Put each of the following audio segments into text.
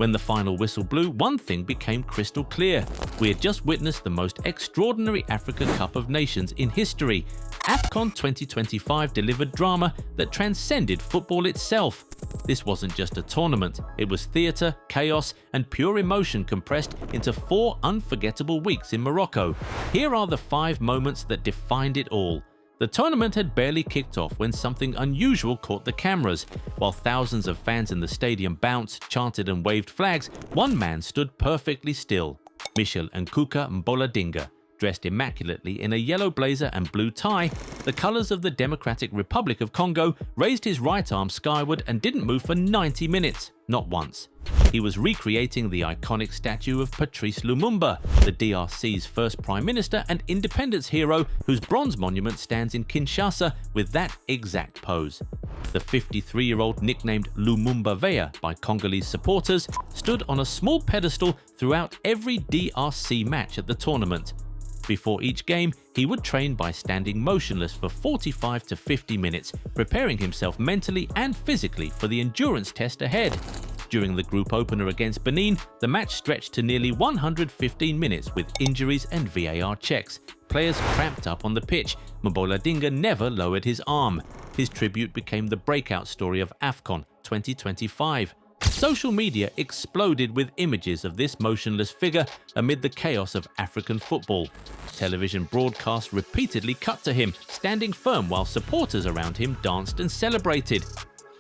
When the final whistle blew, one thing became crystal clear. We had just witnessed the most extraordinary Africa Cup of Nations in history. AFCON 2025 delivered drama that transcended football itself. This wasn't just a tournament, it was theatre, chaos, and pure emotion compressed into 4 unforgettable weeks in Morocco. Here are the 5 moments that defined it all. The tournament had barely kicked off when something unusual caught the cameras. While thousands of fans in the stadium bounced, chanted and waved flags, one man stood perfectly still. Michel Nkuka Mboladinga, dressed immaculately in a yellow blazer and blue tie, the colors of the Democratic Republic of Congo, raised his right arm skyward and didn't move for 90 minutes, not once. He was recreating the iconic statue of Patrice Lumumba, the DRC's first prime minister and independence hero, whose bronze monument stands in Kinshasa with that exact pose. The 53-year-old, nicknamed Lumumba Veya by Congolese supporters, stood on a small pedestal throughout every DRC match at the tournament. Before each game, he would train by standing motionless for 45 to 50 minutes, preparing himself mentally and physically for the endurance test ahead. During the group opener against Benin, the match stretched to nearly 115 minutes with injuries and VAR checks. Players cramped up on the pitch. Mboladinga never lowered his arm. His tribute became the breakout story of AFCON 2025. Social media exploded with images of this motionless figure amid the chaos of African football. Television broadcasts repeatedly cut to him, standing firm while supporters around him danced and celebrated.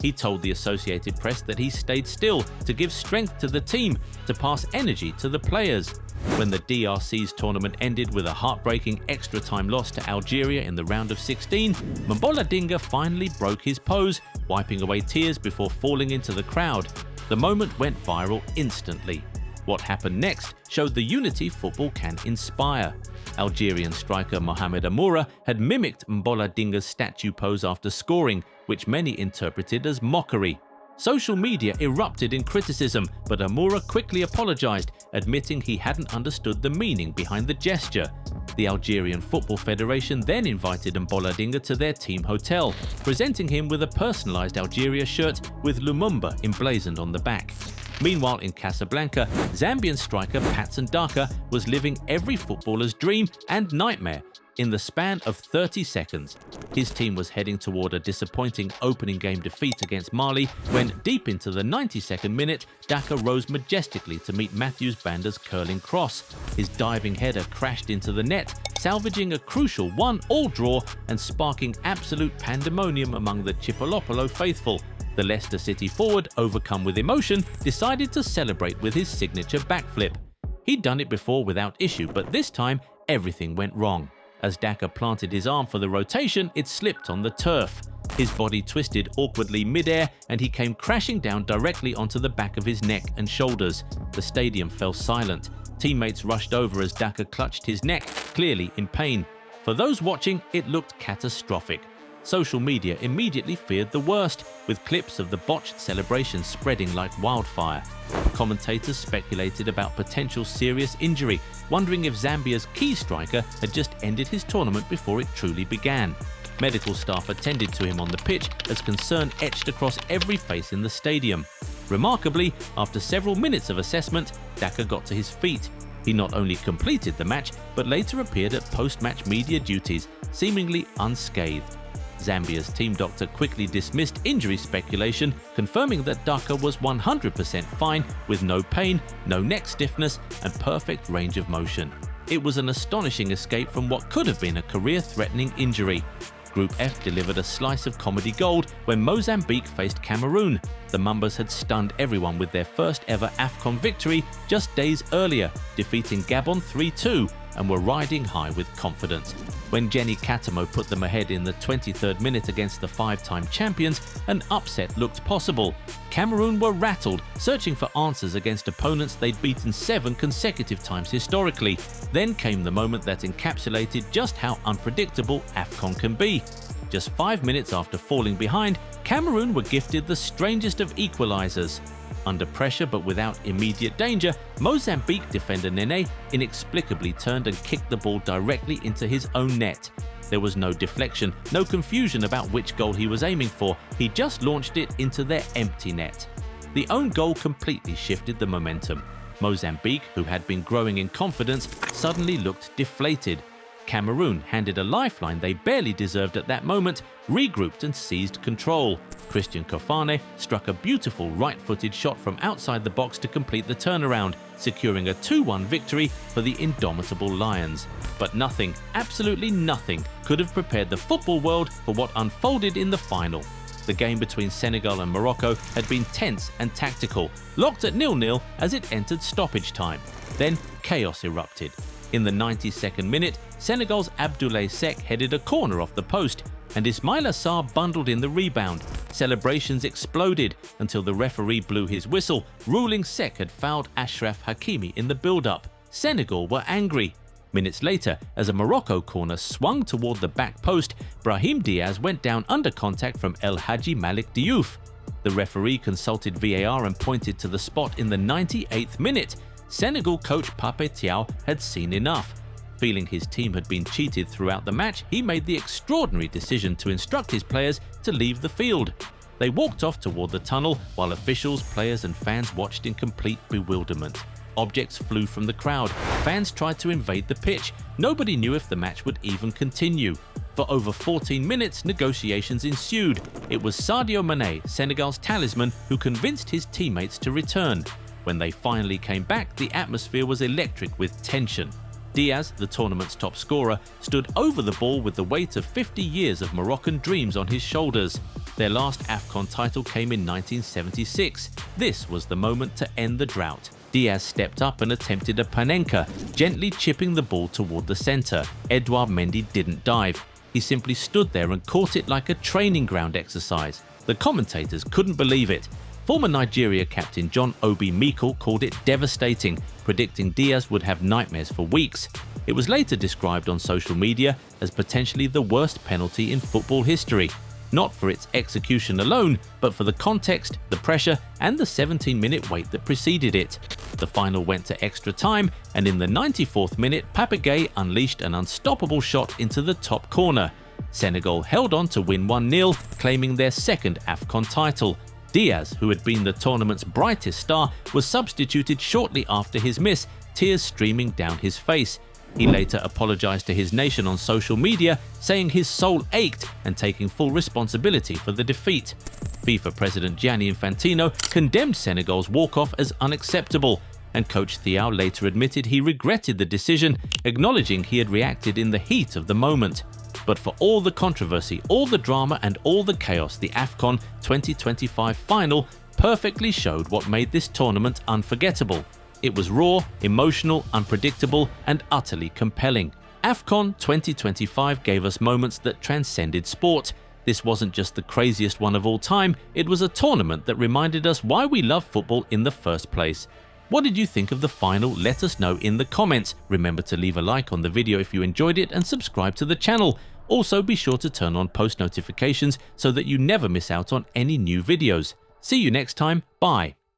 He told the Associated Press that he stayed still to give strength to the team, to pass energy to the players. When the DRC's tournament ended with a heartbreaking extra-time loss to Algeria in the round of 16, Mboladinga finally broke his pose, wiping away tears before falling into the crowd. The moment went viral instantly. What happened next showed the unity football can inspire. Algerian striker Mohamed Amoura had mimicked Mboladinga's statue pose after scoring, which many interpreted as mockery. Social media erupted in criticism, but Amoura quickly apologized, admitting he hadn't understood the meaning behind the gesture. The Algerian Football Federation then invited Mboladinga to their team hotel, presenting him with a personalized Algeria shirt with Lumumba emblazoned on the back. Meanwhile, in Casablanca, Zambian striker Patson Daka was living every footballer's dream and nightmare in the span of 30 seconds. His team was heading toward a disappointing opening game defeat against Mali when, deep into the 92nd minute, Daka rose majestically to meet Matthews Banda's curling cross. His diving header crashed into the net, salvaging a crucial 1-1 draw and sparking absolute pandemonium among the Chipolopolo faithful. The Leicester City forward, overcome with emotion, decided to celebrate with his signature backflip. He'd done it before without issue, but this time everything went wrong. As Daka planted his arm for the rotation, it slipped on the turf. His body twisted awkwardly mid-air and he came crashing down directly onto the back of his neck and shoulders. The stadium fell silent. Teammates rushed over as Daka clutched his neck, clearly in pain. For those watching, it looked catastrophic. Social media immediately feared the worst, with clips of the botched celebration spreading like wildfire. Commentators speculated about potential serious injury, wondering if Zambia's key striker had just ended his tournament before it truly began. Medical staff attended to him on the pitch as concern etched across every face in the stadium. Remarkably, after several minutes of assessment, Daka got to his feet. He not only completed the match, but later appeared at post-match media duties, seemingly unscathed. Zambia's team doctor quickly dismissed injury speculation, confirming that Daka was 100% fine with no pain, no neck stiffness, and perfect range of motion. It was an astonishing escape from what could have been a career-threatening injury. Group F delivered a slice of comedy gold when Mozambique faced Cameroon. The Mambas had stunned everyone with their first ever AFCON victory just days earlier, defeating Gabon 3-2, and were riding high with confidence. When Jenny Katamo put them ahead in the 23rd minute against the 5-time champions, an upset looked possible. Cameroon were rattled, searching for answers against opponents they'd beaten 7 consecutive times historically. Then came the moment that encapsulated just how unpredictable AFCON can be. Just 5 minutes after falling behind, Cameroon were gifted the strangest of equalizers. Under pressure but without immediate danger, Mozambique defender Nene inexplicably turned and kicked the ball directly into his own net. There was no deflection, no confusion about which goal he was aiming for, he just launched it into their empty net. the own goal completely shifted the momentum. Mozambique, who had been growing in confidence, suddenly looked deflated. Cameroon, handed a lifeline they barely deserved at that moment, regrouped and seized control. Christian Kofane struck a beautiful right-footed shot from outside the box to complete the turnaround, securing a 2-1 victory for the indomitable Lions. But nothing, absolutely nothing, could have prepared the football world for what unfolded in the final. The game between Senegal and Morocco had been tense and tactical, locked at 0-0 as it entered stoppage time. Then chaos erupted. In the 92nd minute, Senegal's Abdoulaye Seck headed a corner off the post, and Ismaïla Sarr bundled in the rebound. Celebrations exploded until the referee blew his whistle, ruling Seck had fouled Achraf Hakimi in the build-up. Senegal were angry. Minutes later, as a Morocco corner swung toward the back post, Brahim Diaz went down under contact from El Hadji Malik Diouf. The referee consulted VAR and pointed to the spot in the 98th minute. Senegal coach Pape Thiaw had seen enough. Feeling his team had been cheated throughout the match, he made the extraordinary decision to instruct his players to leave the field. They walked off toward the tunnel while officials, players and fans watched in complete bewilderment. Objects flew from the crowd. Fans tried to invade the pitch. Nobody knew if the match would even continue. For over 14 minutes, negotiations ensued. It was Sadio Mané, Senegal's talisman, who convinced his teammates to return. When they finally came back, the atmosphere was electric with tension. Diaz, the tournament's top scorer, stood over the ball with the weight of 50 years of Moroccan dreams on his shoulders. Their last AFCON title came in 1976. This was the moment to end the drought. Diaz stepped up and attempted a panenka, gently chipping the ball toward the center. Edouard Mendy didn't dive. He simply stood there and caught it like a training ground exercise. The commentators couldn't believe it. Former Nigeria captain John Obi Mikel called it devastating, predicting Diaz would have nightmares for weeks. It was later described on social media as potentially the worst penalty in football history. Not for its execution alone, but for the context, the pressure, and the 17-minute wait that preceded it. The final went to extra time, and in the 94th minute, Pape Gueye unleashed an unstoppable shot into the top corner. Senegal held on to win 1-0, claiming their second AFCON title. Diaz, who had been the tournament's brightest star, was substituted shortly after his miss, tears streaming down his face. He later apologized to his nation on social media, saying his soul ached and taking full responsibility for the defeat. FIFA President Gianni Infantino condemned Senegal's walk-off as unacceptable, and coach Thiaw later admitted he regretted the decision, acknowledging he had reacted in the heat of the moment. But for all the controversy, all the drama and all the chaos, the AFCON 2025 final perfectly showed what made this tournament unforgettable. It was raw, emotional, unpredictable, and utterly compelling. AFCON 2025 gave us moments that transcended sport. This wasn't just the craziest one of all time, it was a tournament that reminded us why we love football in the first place. What did you think of the final? Let us know in the comments. Remember to leave a like on the video if you enjoyed it and subscribe to the channel. Also, be sure to turn on post notifications so that you never miss out on any new videos. See you next time. Bye.